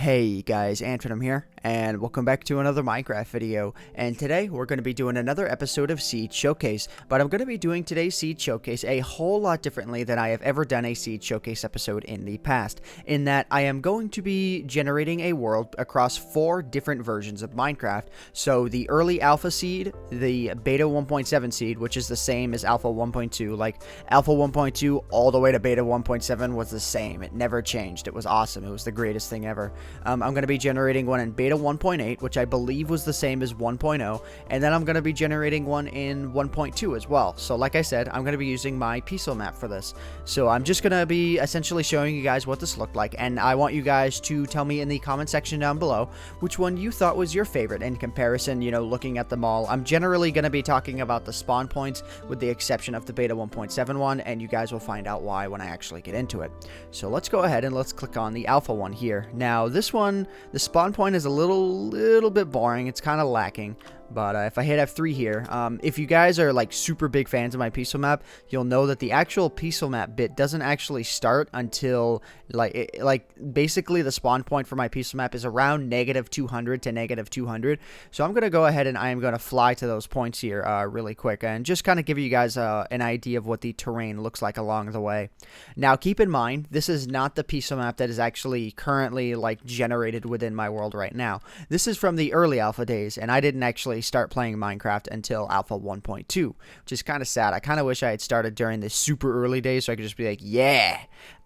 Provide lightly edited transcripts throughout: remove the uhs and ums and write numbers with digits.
Hey guys, AntVenom here, and welcome back to another Minecraft video. And today we're going to be doing another episode of Seed Showcase, but I'm going to be doing today's Seed Showcase a whole lot differently than I have ever done a Seed Showcase episode in the past, in that I am going to be generating a world across 4 different versions of Minecraft. So the early alpha seed, the beta 1.7 seed, which is the same as alpha 1.2, like alpha 1.2 all the way to beta 1.7 was the same. It never changed. It was awesome. It was the greatest thing ever. I'm going to be generating one in beta 1.8, which I believe was the same as 1.0, and then I'm going to be generating one in 1.2 as well. So like I said, I'm going to be using my pixel map for this. So I'm just going to be essentially showing you guys what this looked like, and I want you guys to tell me in the comment section down below which one you thought was your favorite in comparison, you know, looking at them all. I'm generally going to be talking about the spawn points with the exception of the beta 1.7 one, and you guys will find out why when I actually get into it. So let's go ahead and let's click on the alpha one here. Now this one, the spawn point is a little bit boring. It's kind of lacking. But if I hit F3 here, if you guys are like super big fans of my pixel map, you'll know that the actual pixel map bit doesn't actually start until like basically the spawn point for my pixel map is around -200 to -200. So I'm gonna go ahead and I am gonna fly to those points here really quick and just kind of give you guys an idea of what the terrain looks like along the way. Now keep in mind, this is not the pixel map that is actually currently like generated within my world right now. This is from the early alpha days, and I didn't actually start playing Minecraft until alpha 1.2, which is kind of sad. I kind of wish I had started during the super early days so I could just be like, yeah,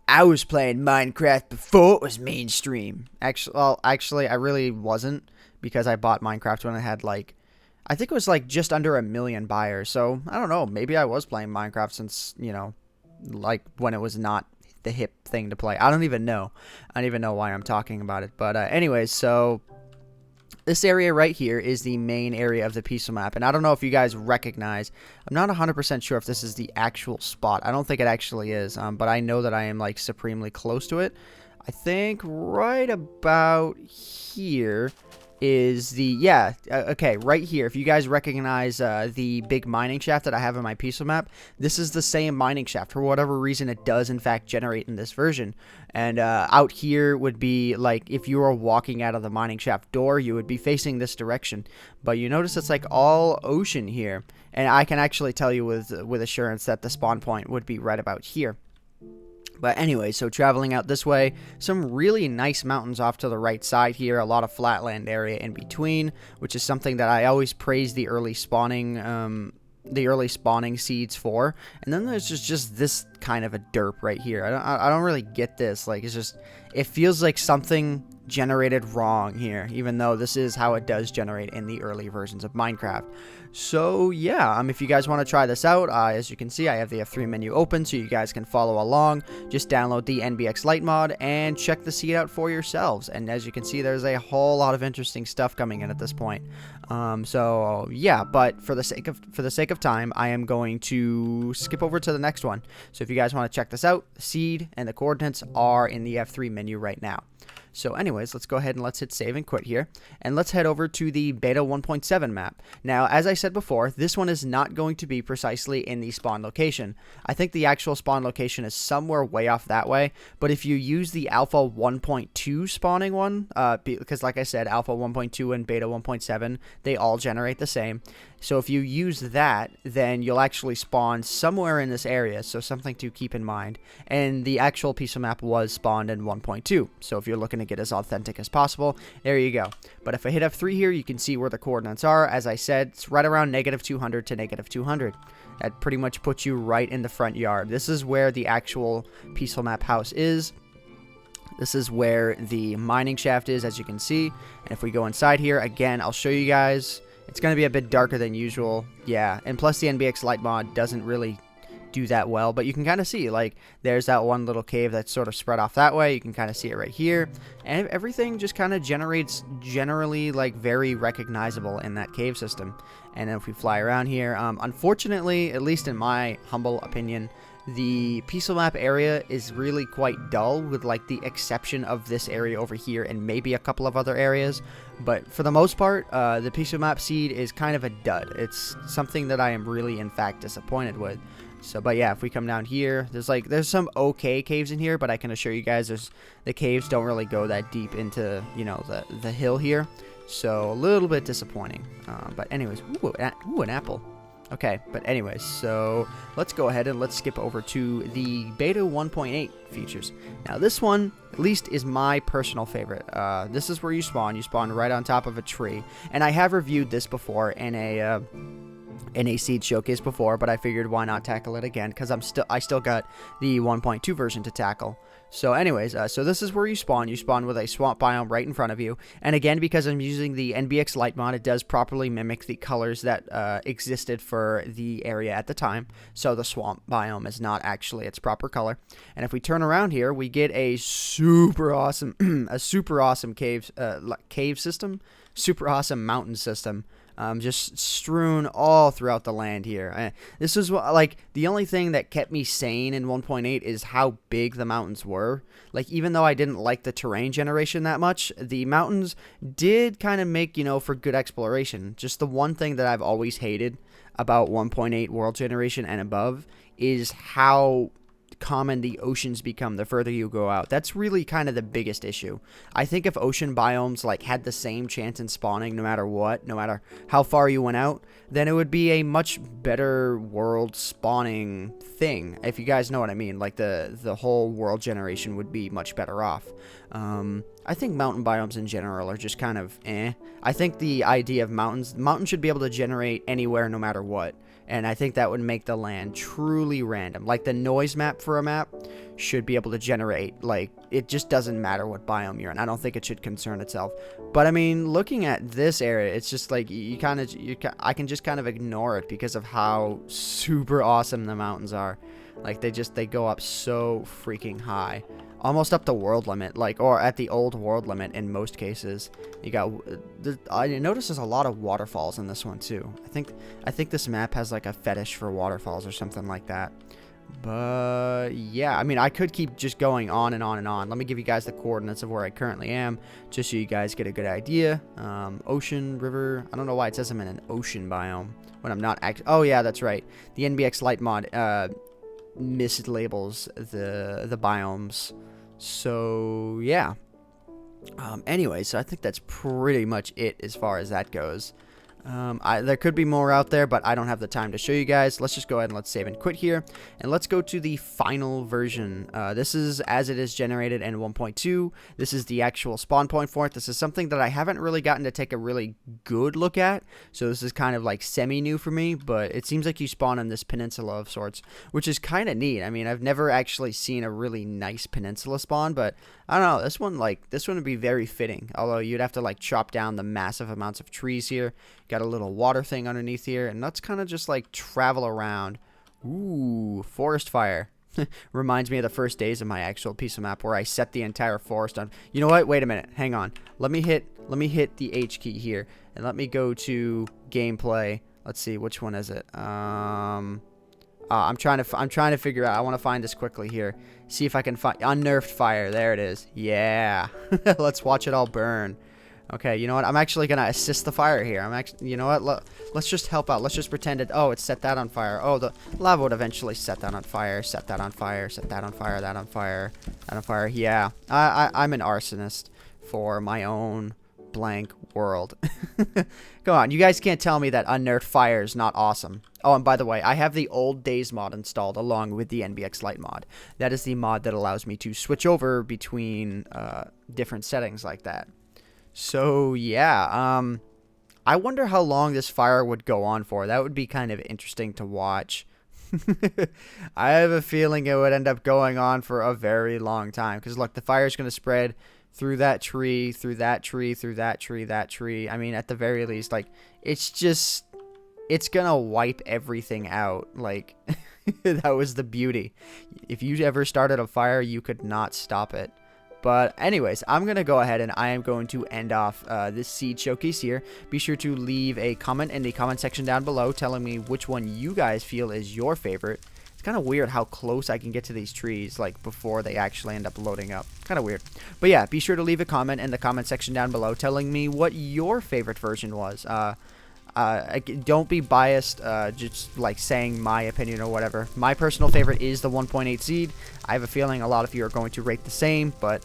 I was playing Minecraft before it was mainstream. Actually, I really wasn't, because I bought Minecraft when I had like, I think it was like just under 1 million buyers. So I don't know, maybe I was playing Minecraft since, you know, like when it was not the hip thing to play. I don't even know. I don't even know why I'm talking about it. But anyways, so this area right here is the main area of the pixel map, and I don't know if you guys recognize, I'm not 100% sure if this is the actual spot. I don't think it actually is, but I know that I am like supremely close to it. I think right about here is the, okay, right here. If you guys recognize the big mining shaft that I have in my pixel map, this is the same mining shaft. For whatever reason, it does in fact generate in this version. And out here would be like if you were walking out of the mining shaft door, you would be facing this direction. But you notice it's like all ocean here, and I can actually tell you with assurance that the spawn point would be right about here. But anyway, so traveling out this way, some really nice mountains off to the right side here, a lot of flatland area in between, which is something that I always praise the early spawning seeds for. And then there's just this kind of a derp right here. I don't really get this. Like, it's just, it feels like something generated wrong here, even though this is how it does generate in the early versions of Minecraft. So yeah, if you guys want to try this out, as you can see, I have the F3 menu open so you guys can follow along. Just download the NBX Lite mod and check the seed out for yourselves. And as you can see, there's a whole lot of interesting stuff coming in at this point. So yeah, but for the sake of time, I am going to skip over to the next one. So if you guys want to check this out, the seed and the coordinates are in the F3 menu right now. So anyways, let's go ahead and let's hit save and quit here, and let's head over to the beta 1.7 map. Now, as I said before, this one is not going to be precisely in the spawn location. I think the actual spawn location is somewhere way off that way, but if you use the alpha 1.2 spawning one, because like I said, alpha 1.2 and beta 1.7, they all generate the same. So if you use that, then you'll actually spawn somewhere in this area, so something to keep in mind. And the actual pixel map was spawned in 1.2, so if you're looking to get as authentic as possible, there you go. But if I hit F3 here, you can see where the coordinates are. As I said, it's right around -200 to -200. That pretty much puts you right in the front yard. This is where the actual pixel map house is. This is where the mining shaft is, as you can see. And if we go inside here, again, I'll show you guys. It's going to be a bit darker than usual. Yeah, and plus the NBX Lite mod doesn't really do that well, but you can kind of see, like, there's that one little cave that's sort of spread off that way. You can kind of see it right here, and everything just kind of generates generally like very recognizable in that cave system. And then if we fly around here, unfortunately, at least in my humble opinion, the pixel map area is really quite dull, with like the exception of this area over here and maybe a couple of other areas. But for the most part, the pixel map seed is kind of a dud. It's something that I am really in fact disappointed with. So, but yeah, if we come down here, there's some okay caves in here, but I can assure you guys, the caves don't really go that deep into, you know, the hill here. So a little bit disappointing. But anyways, ooh, an apple. Okay, but anyways, so let's go ahead and let's skip over to the beta 1.8 features. Now this one, at least, is my personal favorite. This is where you spawn. You spawn right on top of a tree, and I have reviewed this before in a seed showcase before, but I figured why not tackle it again, because I still got the 1.2 version to tackle. So anyways, so this is where you spawn. You spawn with a swamp biome right in front of you. And again, because I'm using the NBX Light mod, it does properly mimic the colors that existed for the area at the time. So the swamp biome is not actually its proper color. And if we turn around here, we get a super awesome, cave system, super awesome mountain system. Just strewn all throughout the land here. This is like the only thing that kept me sane in 1.8 is how big the mountains were. Like, even though I didn't like the terrain generation that much, the mountains did kind of make, you know, for good exploration. Just the one thing that I've always hated about 1.8 world generation and above is how common the oceans become the further you go out. That's really kind of the biggest issue. I think if ocean biomes like had the same chance in spawning no matter what, no matter how far you went out, then it would be a much better world spawning thing, if you guys know what I mean. Like the whole world generation would be much better off. I think mountain biomes in general are just kind of eh. I think the idea of mountains should be able to generate anywhere no matter what. And I think that would make the land truly random. Like the noise map for a map should be able to generate, like, it just doesn't matter what biome you're in. I don't think it should concern itself. But I mean, looking at this area, it's just like I can just kind of ignore it because of how super awesome the mountains are. Like they go up so freaking high. Almost up to world limit, like, or at the old world limit in most cases. You got, I noticed there's a lot of waterfalls in this one too. I think this map has like a fetish for waterfalls or something like that. But yeah, I mean, I could keep just going on and on and on. Let me give you guys the coordinates of where I currently am, just so you guys get a good idea. Ocean, river. I don't know why it says I'm in an ocean biome when I'm not actually. Oh yeah, that's right. The NBX Light mod mislabels the biomes. So yeah. Anyway, so I think that's pretty much it as far as that goes. There could be more out there, but I don't have the time to show you guys. Let's just go ahead and let's save and quit here, and let's go to the final version. This is as it is generated in 1.2. This is the actual spawn point for it. This is something that I haven't really gotten to take a really good look at, so this is kind of like semi-new for me, but it seems like you spawn on this peninsula of sorts, which is kind of neat. I mean, I've never actually seen a really nice peninsula spawn, but I don't know, this one would be very fitting, although you'd have to like chop down the massive amounts of trees here. Got a little water thing underneath here, and let's kind of just like travel around. Ooh, forest fire. Reminds me of the first days of my actual piece of map where I set the entire forest on. You know what? Wait a minute. Hang on. Let me hit the H key here, and let me go to gameplay. Let's see, which one is it? I'm trying to figure out. I want to find this quickly here. See if I can find unnerved fire. There it is. Yeah. Let's watch it all burn. Okay, you know what? I'm actually gonna assist the fire here. You know what? Let's just help out. Let's just pretend it. Oh, it set that on fire. Oh, the lava would eventually set that on fire. Set that on fire. Set that on fire. That on fire. That on fire. Yeah, I'm an arsonist for my own blank world. Go on, you guys can't tell me that unnerved fire is not awesome. Oh, and by the way, I have the old days mod installed along with the NBX Lite mod. That is the mod that allows me to switch over between different settings like that. So yeah, I wonder how long this fire would go on for. That would be kind of interesting to watch. I have a feeling it would end up going on for a very long time, because look, the fire is going to spread through that tree, through that tree, through that tree, that tree. I mean, at the very least, like, it's gonna wipe everything out. Like, that was the beauty. If you ever started a fire, you could not stop it. But anyways, I'm going to go ahead and I am going to end off this seed showcase here. Be sure to leave a comment in the comment section down below telling me which one you guys feel is your favorite. It's kind of weird how close I can get to these trees, like, before they actually end up loading up. Kind of weird. But yeah, be sure to leave a comment in the comment section down below telling me what your favorite version was. Don't be biased, just like saying my opinion or whatever. My personal favorite is the 1.8 seed. I have a feeling a lot of you are going to rate the same, but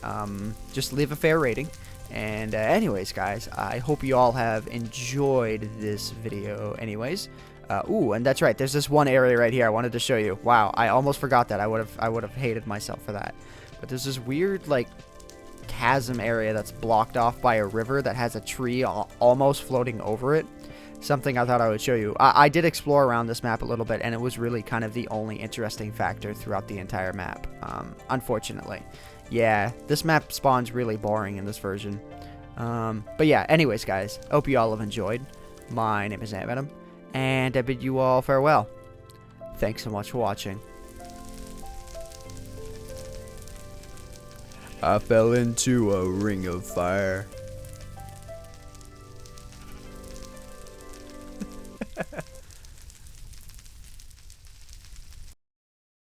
just leave a fair rating. And anyways, guys, I hope you all have enjoyed this video anyways. Ooh, and that's right, there's this one area right here I wanted to show you. Wow, I almost forgot that. I would have hated myself for that. But there's this weird, like, chasm area that's blocked off by a river that has a tree almost floating over it. Something I thought I would show you. I did explore around this map a little bit, and it was really kind of the only interesting factor throughout the entire map, unfortunately. Yeah, this map spawns really boring in this version. But yeah, anyways, guys, hope you all have enjoyed. My name is AntVenom, and I bid you all farewell. Thanks so much for watching. I fell into a ring of fire.